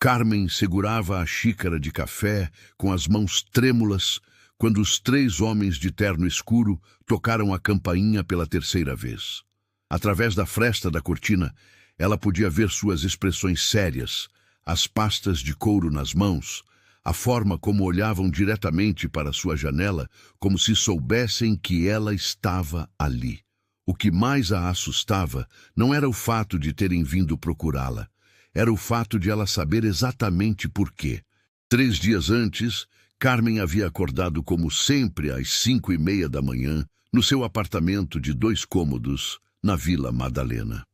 Carmen segurava a xícara de café com as mãos trêmulas quando os 3 homens de terno escuro tocaram a campainha pela terceira vez. Através da fresta da cortina, ela podia ver suas expressões sérias, as pastas de couro nas mãos, a forma como olhavam diretamente para sua janela, como se soubessem que ela estava ali. O que mais a assustava não era o fato de terem vindo procurá-la, era o fato de ela saber exatamente por quê. 3 dias antes, Carmen havia acordado como sempre às 5:30 da manhã, no seu apartamento de 2 cômodos, na Vila Madalena.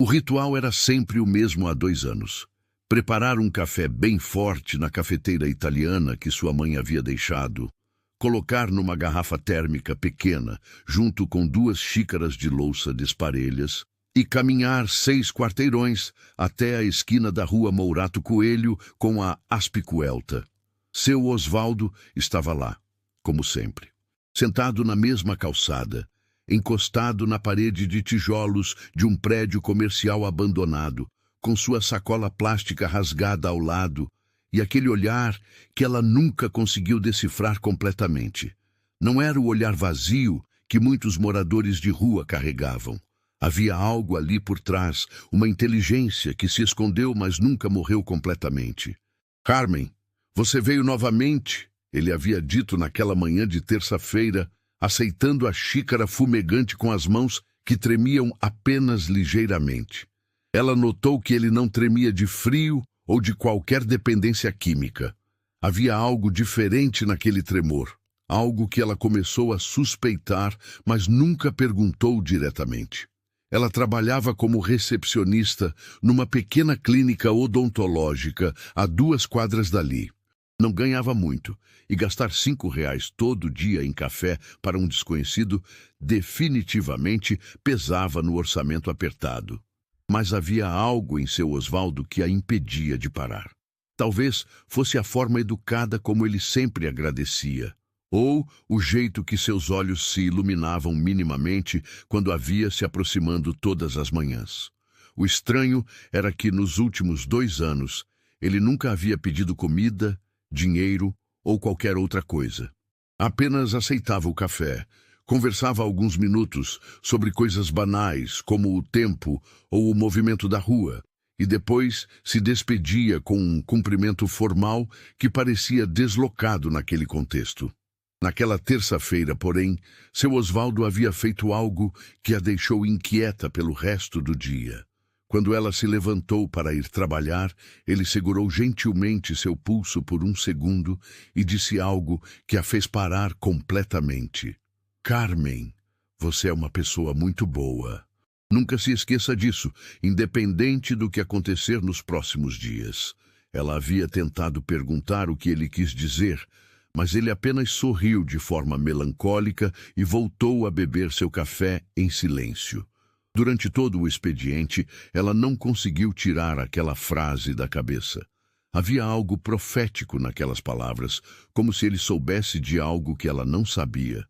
O ritual era sempre o mesmo há 2 anos. Preparar um café bem forte na cafeteira italiana que sua mãe havia deixado, colocar numa garrafa térmica pequena, junto com 2 xícaras de louça desparelhas, e caminhar 6 quarteirões até a esquina da rua Mourato Coelho com a Aspicuelta. Seu Osvaldo estava lá, como sempre, sentado na mesma calçada, encostado na parede de tijolos de um prédio comercial abandonado, com sua sacola plástica rasgada ao lado, e aquele olhar que ela nunca conseguiu decifrar completamente. Não era o olhar vazio que muitos moradores de rua carregavam. Havia algo ali por trás, uma inteligência que se escondeu, mas nunca morreu completamente. "Carmen, você veio novamente", ele havia dito naquela manhã de terça-feira, aceitando a xícara fumegante com as mãos que tremiam apenas ligeiramente. Ela notou que ele não tremia de frio ou de qualquer dependência química. Havia algo diferente naquele tremor, algo que ela começou a suspeitar, mas nunca perguntou diretamente. Ela trabalhava como recepcionista numa pequena clínica odontológica a 2 quadras dali. Não ganhava muito, e gastar R$ 5 todo dia em café para um desconhecido definitivamente pesava no orçamento apertado. Mas havia algo em seu Osvaldo que a impedia de parar. Talvez fosse a forma educada como ele sempre agradecia, ou o jeito que seus olhos se iluminavam minimamente quando a via se aproximando todas as manhãs. O estranho era que nos últimos 2 anos ele nunca havia pedido comida, dinheiro ou qualquer outra coisa. Apenas aceitava o café, conversava alguns minutos sobre coisas banais como o tempo ou o movimento da rua, e depois se despedia com um cumprimento formal que parecia deslocado naquele contexto. Naquela terça-feira, porém, seu Osvaldo havia feito algo que a deixou inquieta pelo resto do dia. Quando ela se levantou para ir trabalhar, ele segurou gentilmente seu pulso por 1 segundo e disse algo que a fez parar completamente. "Carmen, você é uma pessoa muito boa. Nunca se esqueça disso, independente do que acontecer nos próximos dias." Ela havia tentado perguntar o que ele quis dizer, mas ele apenas sorriu de forma melancólica e voltou a beber seu café em silêncio. Durante todo o expediente, ela não conseguiu tirar aquela frase da cabeça. Havia algo profético naquelas palavras, como se ele soubesse de algo que ela não sabia.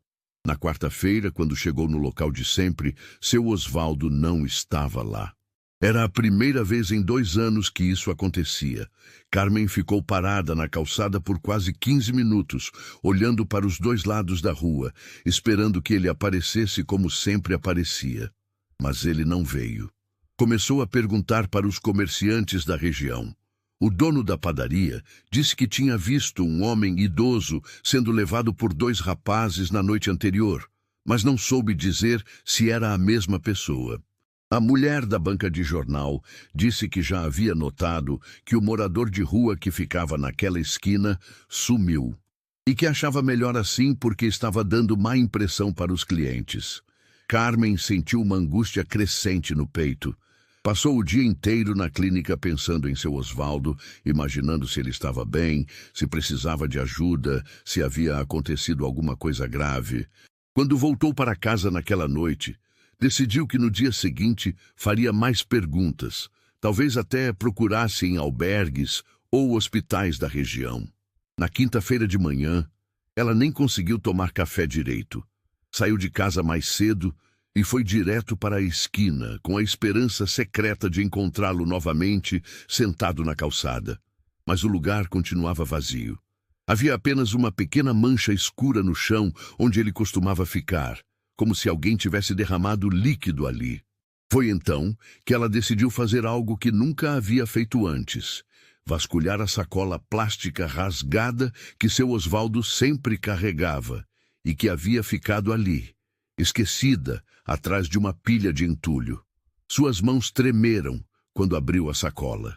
Na quarta-feira, quando chegou no local de sempre, seu Osvaldo não estava lá. Era a primeira vez em 2 anos que isso acontecia. Carmen ficou parada na calçada por quase 15 minutos, olhando para os 2 lados da rua, esperando que ele aparecesse como sempre aparecia. Mas ele não veio. Começou a perguntar para os comerciantes da região. O dono da padaria disse que tinha visto um homem idoso sendo levado por 2 rapazes na noite anterior, mas não soube dizer se era a mesma pessoa. A mulher da banca de jornal disse que já havia notado que o morador de rua que ficava naquela esquina sumiu, e que achava melhor assim porque estava dando má impressão para os clientes. Carmen sentiu uma angústia crescente no peito. Passou o dia inteiro na clínica pensando em seu Osvaldo, imaginando se ele estava bem, se precisava de ajuda, se havia acontecido alguma coisa grave. Quando voltou para casa naquela noite, decidiu que no dia seguinte faria mais perguntas, talvez até procurasse em albergues ou hospitais da região. Na quinta-feira de manhã, ela nem conseguiu tomar café direito. Saiu de casa mais cedo e foi direto para a esquina, com a esperança secreta de encontrá-lo novamente, sentado na calçada. mas o lugar continuava vazio. Havia apenas uma pequena mancha escura no chão onde ele costumava ficar, como se alguém tivesse derramado líquido ali. Foi então que ela decidiu fazer algo que nunca havia feito antes: vasculhar a sacola plástica rasgada que seu Osvaldo sempre carregava e que havia ficado ali, esquecida, atrás de uma pilha de entulho. Suas mãos tremeram quando abriu a sacola.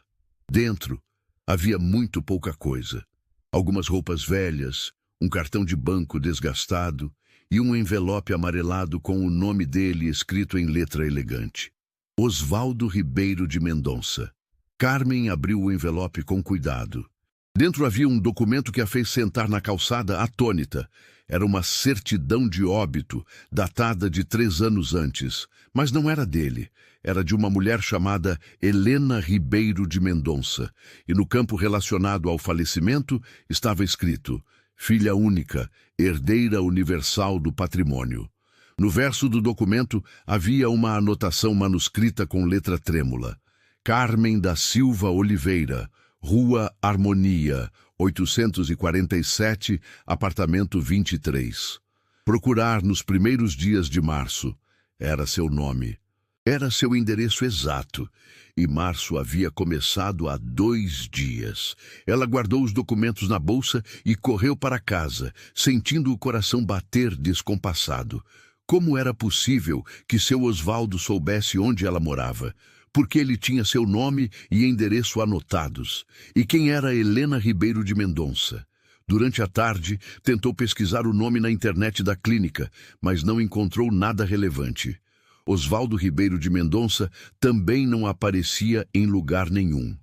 Dentro havia muito pouca coisa. Algumas roupas velhas, um cartão de banco desgastado e um envelope amarelado com o nome dele escrito em letra elegante: Osvaldo Ribeiro de Mendonça. Carmen abriu o envelope com cuidado. Dentro havia um documento que a fez sentar na calçada atônita. Era uma certidão de óbito, datada de 3 anos antes, mas não era dele. Era de uma mulher chamada Helena Ribeiro de Mendonça, e no campo relacionado ao falecimento estava escrito: filha única, herdeira universal do patrimônio. No verso do documento havia uma anotação manuscrita com letra trêmula: Carmen da Silva Oliveira, Rua Harmonia, 847, apartamento 23. Procurar nos primeiros dias de março. Era seu nome. Era seu endereço exato. E março havia começado há 2 dias. Ela guardou os documentos na bolsa e correu para casa, sentindo o coração bater descompassado. Como era possível que seu Osvaldo soubesse onde ela morava? Porque ele tinha seu nome e endereço anotados. E quem era Helena Ribeiro de Mendonça? Durante a tarde, tentou pesquisar o nome na internet da clínica, mas não encontrou nada relevante. Osvaldo Ribeiro de Mendonça também não aparecia em lugar nenhum.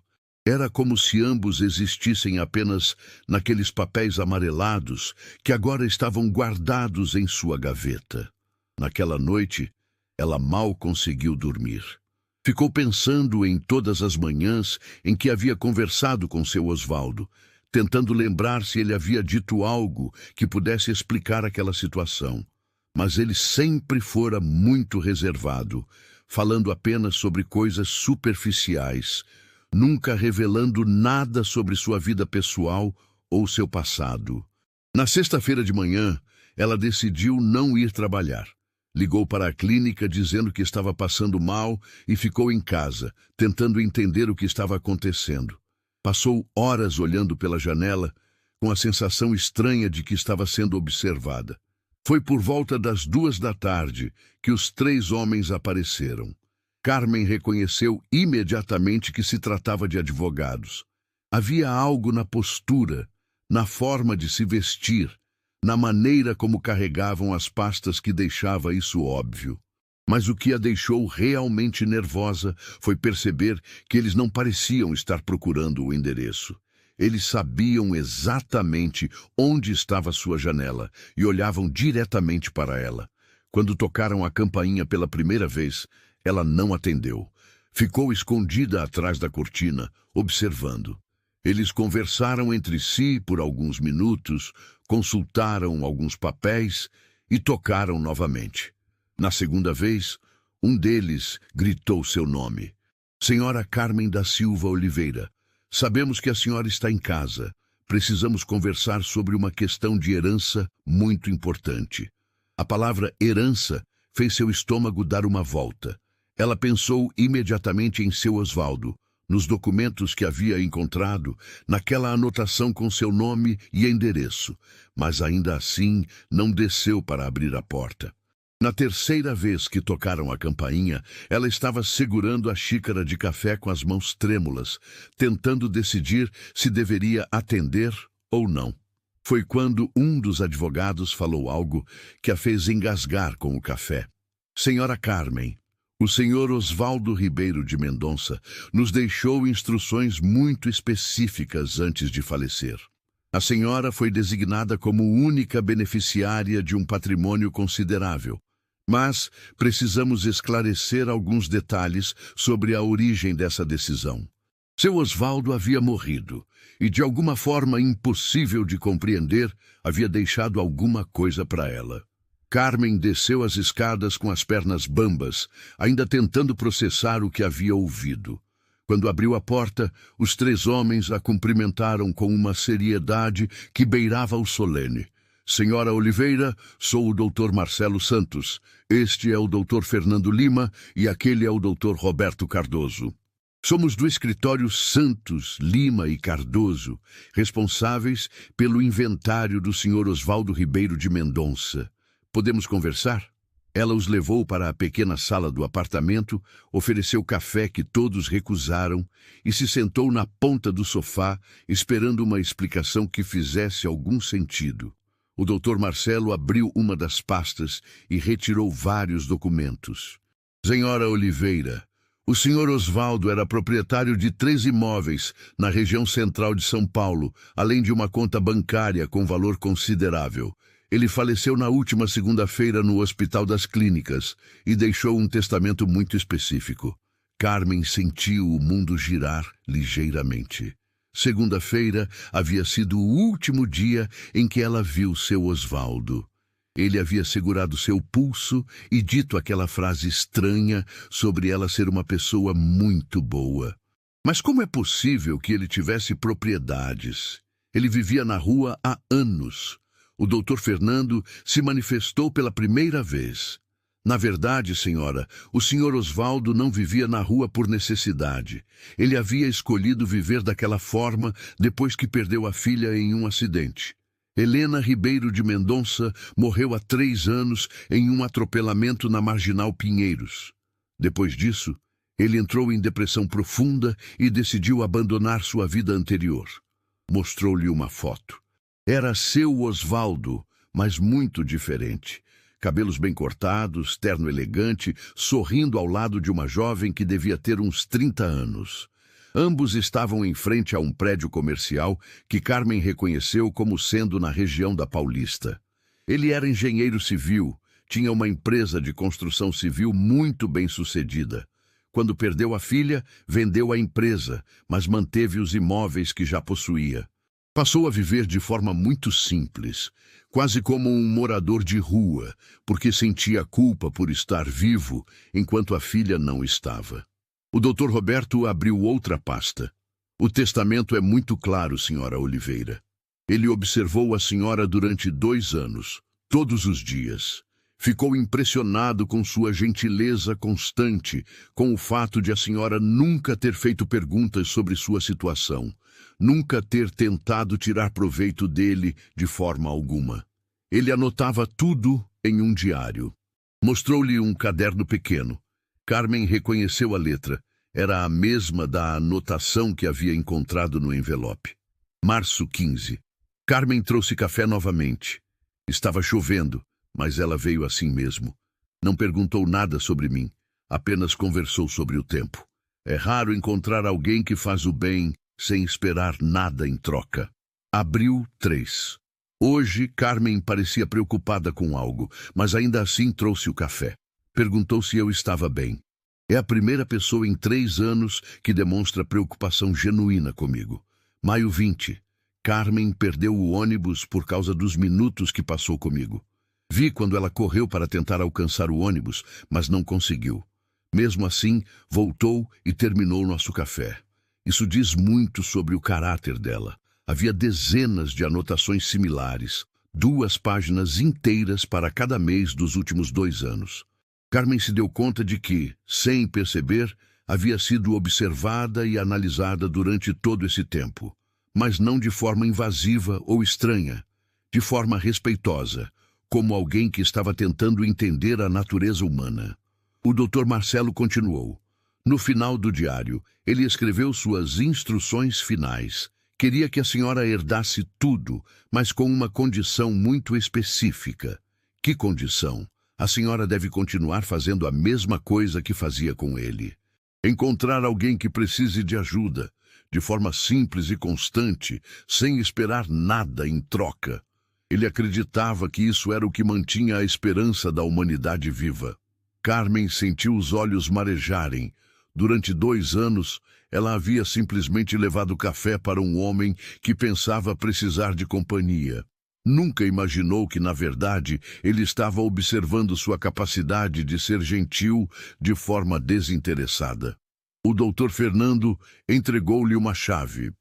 Era como se ambos existissem apenas naqueles papéis amarelados que agora estavam guardados em sua gaveta. Naquela noite, ela mal conseguiu dormir. Ficou pensando em todas as manhãs em que havia conversado com seu Osvaldo, tentando lembrar se ele havia dito algo que pudesse explicar aquela situação. Mas ele sempre fora muito reservado, falando apenas sobre coisas superficiais, nunca revelando nada sobre sua vida pessoal ou seu passado. Na sexta-feira de manhã, ela decidiu não ir trabalhar. Ligou para a clínica dizendo que estava passando mal e ficou em casa, tentando entender o que estava acontecendo. Passou horas olhando pela janela, com a sensação estranha de que estava sendo observada. Foi por volta das 2 da tarde que os 3 homens apareceram. Carmen reconheceu imediatamente que se tratava de advogados. Havia algo na postura, na forma de se vestir, na maneira como carregavam as pastas que deixava isso óbvio. Mas o que a deixou realmente nervosa foi perceber que eles não pareciam estar procurando o endereço. Eles sabiam exatamente onde estava sua janela e olhavam diretamente para ela. Quando tocaram a campainha pela primeira vez, ela não atendeu. Ficou escondida atrás da cortina, observando. Eles conversaram entre si por alguns minutos, consultaram alguns papéis e tocaram novamente. Na segunda vez, um deles gritou seu nome. Senhora Carmen da Silva Oliveira. Sabemos que a senhora está em casa. Precisamos conversar sobre uma questão de herança muito importante. A palavra herança fez seu estômago dar uma volta. Ela pensou imediatamente em seu Osvaldo, nos documentos que havia encontrado, naquela anotação com seu nome e endereço, mas ainda assim não desceu para abrir a porta. Na terceira vez que tocaram a campainha, ela estava segurando a xícara de café com as mãos trêmulas, tentando decidir se deveria atender ou não. Foi quando um dos advogados falou algo que a fez engasgar com o café. Senhora Carmen, o senhor Osvaldo Ribeiro de Mendonça nos deixou instruções muito específicas antes de falecer. A senhora foi designada como única beneficiária de um patrimônio considerável. Mas precisamos esclarecer alguns detalhes sobre a origem dessa decisão. Seu Osvaldo havia morrido e, de alguma forma impossível de compreender, havia deixado alguma coisa para ela. Carmen desceu as escadas com as pernas bambas, ainda tentando processar o que havia ouvido. Quando abriu a porta, os 3 homens a cumprimentaram com uma seriedade que beirava o solene. Senhora Oliveira, sou o Dr. Marcelo Santos. Este é o Dr. Fernando Lima e aquele é o Dr. Roberto Cardoso. Somos do escritório Santos, Lima e Cardoso, responsáveis pelo inventário do Sr. Osvaldo Ribeiro de Mendonça. Podemos conversar? Ela os levou para a pequena sala do apartamento, ofereceu café que todos recusaram e se sentou na ponta do sofá, esperando uma explicação que fizesse algum sentido. O Dr. Marcelo abriu uma das pastas e retirou vários documentos. Senhora Oliveira, o Sr. Osvaldo era proprietário de 3 imóveis na região central de São Paulo, além de uma conta bancária com valor considerável. Ele faleceu na última segunda-feira no Hospital das Clínicas e deixou um testamento muito específico. Carmen sentiu o mundo girar ligeiramente. Segunda-feira havia sido o último dia em que ela viu seu Osvaldo. Ele havia segurado seu pulso e dito aquela frase estranha sobre ela ser uma pessoa muito boa. Mas como é possível que ele tivesse propriedades? Ele vivia na rua há anos. O Dr. Fernando se manifestou pela primeira vez. Na verdade, senhora, o Sr. Osvaldo não vivia na rua por necessidade. Ele havia escolhido viver daquela forma depois que perdeu a filha em um acidente. Helena Ribeiro de Mendonça morreu há 3 anos em um atropelamento na Marginal Pinheiros. Depois disso, ele entrou em depressão profunda e decidiu abandonar sua vida anterior. Mostrou-lhe uma foto. Era seu Osvaldo, mas muito diferente. Cabelos bem cortados, terno elegante, sorrindo ao lado de uma jovem que devia ter uns 30 anos. Ambos estavam em frente a um prédio comercial que Carmen reconheceu como sendo na região da Paulista. Ele era engenheiro civil, tinha uma empresa de construção civil muito bem-sucedida. Quando perdeu a filha, vendeu a empresa, mas manteve os imóveis que já possuía. Passou a viver de forma muito simples, quase como um morador de rua, porque sentia culpa por estar vivo enquanto a filha não estava. O Dr. Roberto abriu outra pasta. O testamento é muito claro, senhora Oliveira. Ele observou a senhora durante 2 anos, todos os dias. Ficou impressionado com sua gentileza constante, com o fato de a senhora nunca ter feito perguntas sobre sua situação, nunca ter tentado tirar proveito dele de forma alguma. Ele anotava tudo em um diário. Mostrou-lhe um caderno pequeno. Carmen reconheceu a letra. Era a mesma da anotação que havia encontrado no envelope. Março 15. Carmen trouxe café novamente. Estava chovendo, mas ela veio assim mesmo. Não perguntou nada sobre mim, apenas conversou sobre o tempo. É raro encontrar alguém que faz o bem sem esperar nada em troca. Abril 3. Hoje, Carmen parecia preocupada com algo, mas ainda assim trouxe o café. Perguntou se eu estava bem. É a primeira pessoa em 3 anos que demonstra preocupação genuína comigo. Maio 20. Carmen perdeu o ônibus por causa dos minutos que passou comigo. Vi quando ela correu para tentar alcançar o ônibus, mas não conseguiu. Mesmo assim, voltou e terminou nosso café. Isso diz muito sobre o caráter dela. Havia dezenas de anotações similares, 2 páginas inteiras para cada mês dos últimos 2 anos. Carmen se deu conta de que, sem perceber, havia sido observada e analisada durante todo esse tempo, mas não de forma invasiva ou estranha, de forma respeitosa, como alguém que estava tentando entender a natureza humana. O Dr. Marcelo continuou. No final do diário, ele escreveu suas instruções finais. Queria que a senhora herdasse tudo, mas com uma condição muito específica. Que condição? A senhora deve continuar fazendo a mesma coisa que fazia com ele. Encontrar alguém que precise de ajuda, de forma simples e constante, sem esperar nada em troca. Ele acreditava que isso era o que mantinha a esperança da humanidade viva. Carmen sentiu os olhos marejarem. Durante 2 anos, ela havia simplesmente levado café para um homem que pensava precisar de companhia. Nunca imaginou que, na verdade, ele estava observando sua capacidade de ser gentil de forma desinteressada. O doutor Fernando entregou-lhe uma chave.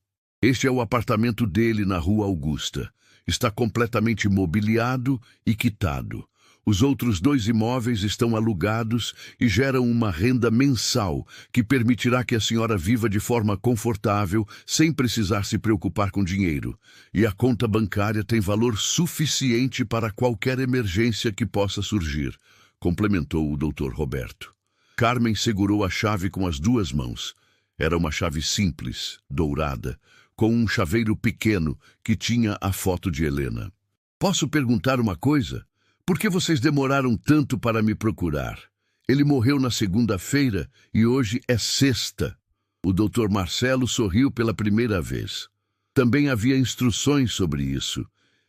Este é o apartamento dele na Rua Augusta. Está completamente mobiliado e quitado. Os outros 2 imóveis estão alugados e geram uma renda mensal que permitirá que a senhora viva de forma confortável, sem precisar se preocupar com dinheiro. E a conta bancária tem valor suficiente para qualquer emergência que possa surgir, complementou o Dr. Roberto. Carmen segurou a chave com as 2 mãos. Era uma chave simples, dourada, com um chaveiro pequeno que tinha a foto de Helena. Posso perguntar uma coisa? Por que vocês demoraram tanto para me procurar? Ele morreu na segunda-feira e hoje é sexta. O Dr. Marcelo sorriu pela primeira vez. Também havia instruções sobre isso.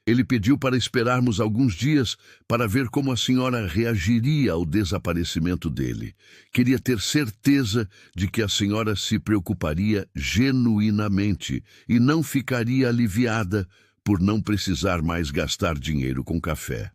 Ele pediu para esperarmos alguns dias para ver como a senhora reagiria ao desaparecimento dele. Queria ter certeza de que a senhora se preocuparia genuinamente e não ficaria aliviada por não precisar mais gastar dinheiro com café.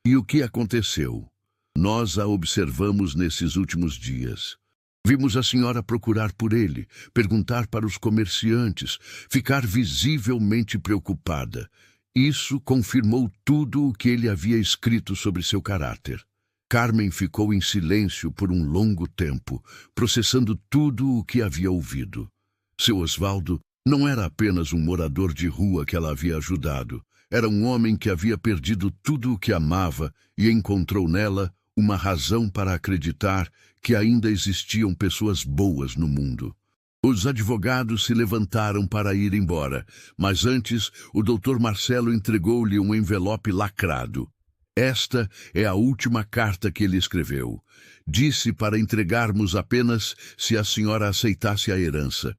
E o que aconteceu? Nós a observamos nesses últimos dias. Vimos a senhora procurar por ele, perguntar para os comerciantes, ficar visivelmente preocupada. Isso confirmou tudo o que ele havia escrito sobre seu caráter. Carmen ficou em silêncio por um longo tempo, processando tudo o que havia ouvido. Seu Osvaldo não era apenas um morador de rua que ela havia ajudado. Era um homem que havia perdido tudo o que amava e encontrou nela uma razão para acreditar que ainda existiam pessoas boas no mundo. Os advogados se levantaram para ir embora, mas antes o Dr. Marcelo entregou-lhe um envelope lacrado. Esta é a última carta que ele escreveu. Disse para entregarmos apenas se a senhora aceitasse a herança.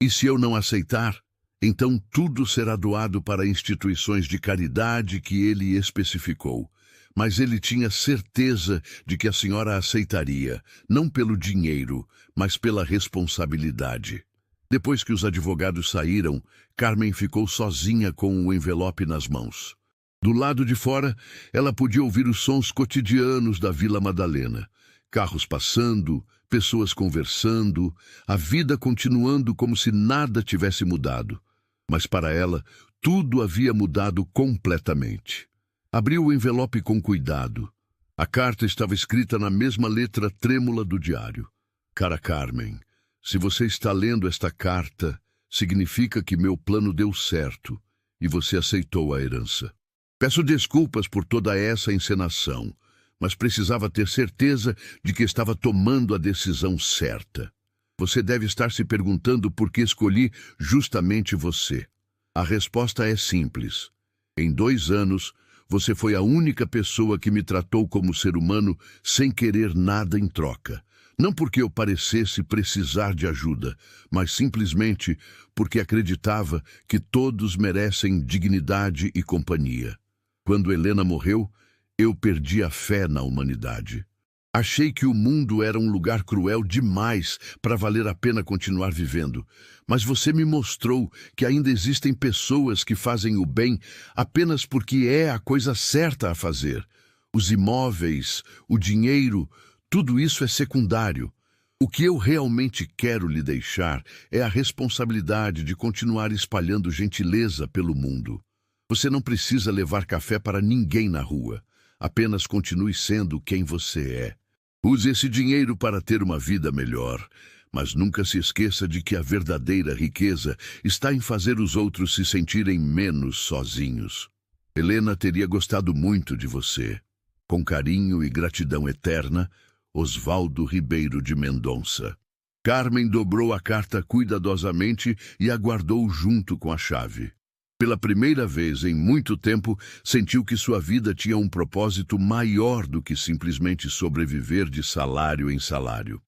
E se eu não aceitar, então tudo será doado para instituições de caridade que ele especificou. Mas ele tinha certeza de que a senhora aceitaria, não pelo dinheiro, mas pela responsabilidade. Depois que os advogados saíram, Carmen ficou sozinha com o envelope nas mãos. Do lado de fora, ela podia ouvir os sons cotidianos da Vila Madalena. Carros passando, pessoas conversando, a vida continuando como se nada tivesse mudado. Mas para ela, tudo havia mudado completamente. Abriu o envelope com cuidado. A carta estava escrita na mesma letra trêmula do diário. Cara Carmen, se você está lendo esta carta, significa que meu plano deu certo e você aceitou a herança. Peço desculpas por toda essa encenação, mas precisava ter certeza de que estava tomando a decisão certa. Você deve estar se perguntando por que escolhi justamente você. A resposta é simples. Em 2 anos, você foi a única pessoa que me tratou como ser humano sem querer nada em troca. Não porque eu parecesse precisar de ajuda, mas simplesmente porque acreditava que todos merecem dignidade e companhia. Quando Helena morreu, eu perdi a fé na humanidade. Achei que o mundo era um lugar cruel demais para valer a pena continuar vivendo. Mas você me mostrou que ainda existem pessoas que fazem o bem apenas porque é a coisa certa a fazer. Os imóveis, o dinheiro, tudo isso é secundário. O que eu realmente quero lhe deixar é a responsabilidade de continuar espalhando gentileza pelo mundo. Você não precisa levar café para ninguém na rua. Apenas continue sendo quem você é. Use esse dinheiro para ter uma vida melhor, mas nunca se esqueça de que a verdadeira riqueza está em fazer os outros se sentirem menos sozinhos. Helena teria gostado muito de você. Com carinho e gratidão eterna, Osvaldo Ribeiro de Mendonça. Carmen dobrou a carta cuidadosamente e a guardou junto com a chave. Pela primeira vez em muito tempo, sentiu que sua vida tinha um propósito maior do que simplesmente sobreviver de salário em salário.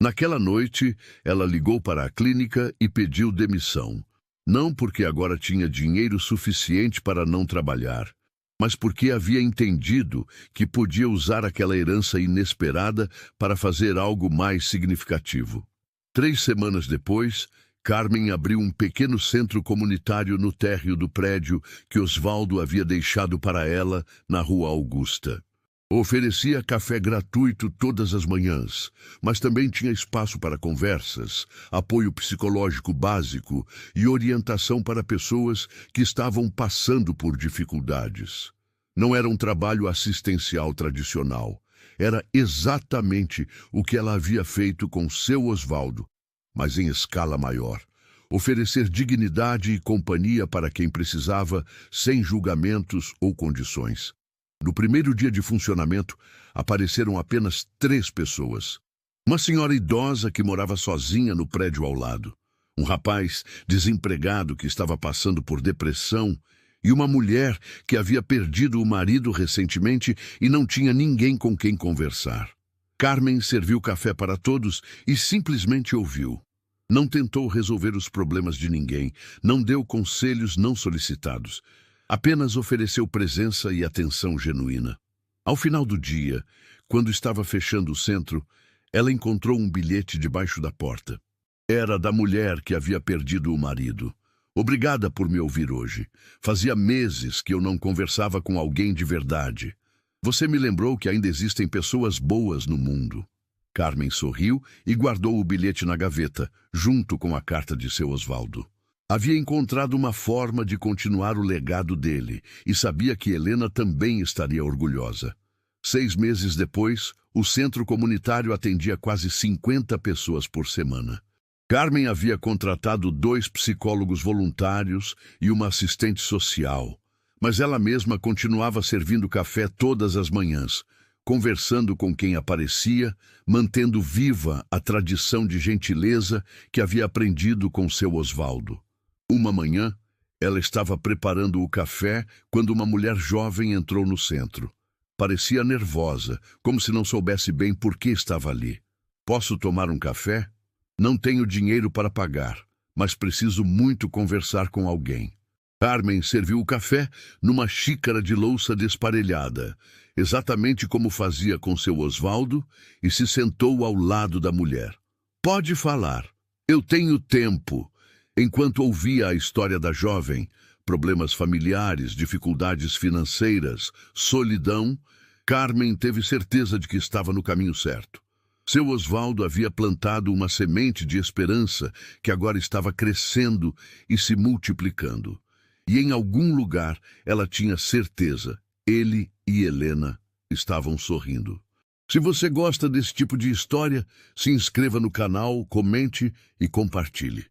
Naquela noite, ela ligou para a clínica e pediu demissão. Não porque agora tinha dinheiro suficiente para não trabalhar, mas porque havia entendido que podia usar aquela herança inesperada para fazer algo mais significativo. 3 semanas depois, Carmen abriu um pequeno centro comunitário no térreo do prédio que Osvaldo havia deixado para ela na Rua Augusta. Oferecia café gratuito todas as manhãs, mas também tinha espaço para conversas, apoio psicológico básico e orientação para pessoas que estavam passando por dificuldades. Não era um trabalho assistencial tradicional. Era exatamente o que ela havia feito com seu Osvaldo, mas em escala maior. Oferecer dignidade e companhia para quem precisava, sem julgamentos ou condições. No primeiro dia de funcionamento, apareceram apenas 3 pessoas. Uma senhora idosa que morava sozinha no prédio ao lado, um rapaz desempregado que estava passando por depressão e uma mulher que havia perdido o marido recentemente e não tinha ninguém com quem conversar. Carmen serviu café para todos e simplesmente ouviu. Não tentou resolver os problemas de ninguém, não deu conselhos não solicitados. Apenas ofereceu presença e atenção genuína. Ao final do dia, quando estava fechando o centro, ela encontrou um bilhete debaixo da porta. Era da mulher que havia perdido o marido. Obrigada por me ouvir hoje. Fazia meses que eu não conversava com alguém de verdade. Você me lembrou que ainda existem pessoas boas no mundo. Carmen sorriu e guardou o bilhete na gaveta, junto com a carta de seu Osvaldo. Havia encontrado uma forma de continuar o legado dele e sabia que Helena também estaria orgulhosa. 6 meses depois, o centro comunitário atendia quase 50 pessoas por semana. Carmen havia contratado 2 psicólogos voluntários e uma assistente social, mas ela mesma continuava servindo café todas as manhãs, conversando com quem aparecia, mantendo viva a tradição de gentileza que havia aprendido com seu Osvaldo. Uma manhã, ela estava preparando o café quando uma mulher jovem entrou no centro. Parecia nervosa, como se não soubesse bem por que estava ali. Posso tomar um café? Não tenho dinheiro para pagar, mas preciso muito conversar com alguém. Carmen serviu o café numa xícara de louça desparelhada, exatamente como fazia com seu Osvaldo, e se sentou ao lado da mulher. Pode falar. Eu tenho tempo. Enquanto ouvia a história da jovem, problemas familiares, dificuldades financeiras, solidão, Carmen teve certeza de que estava no caminho certo. Seu Osvaldo havia plantado uma semente de esperança que agora estava crescendo e se multiplicando. E em algum lugar ela tinha certeza, ele e Helena estavam sorrindo. Se você gosta desse tipo de história, se inscreva no canal, comente e compartilhe.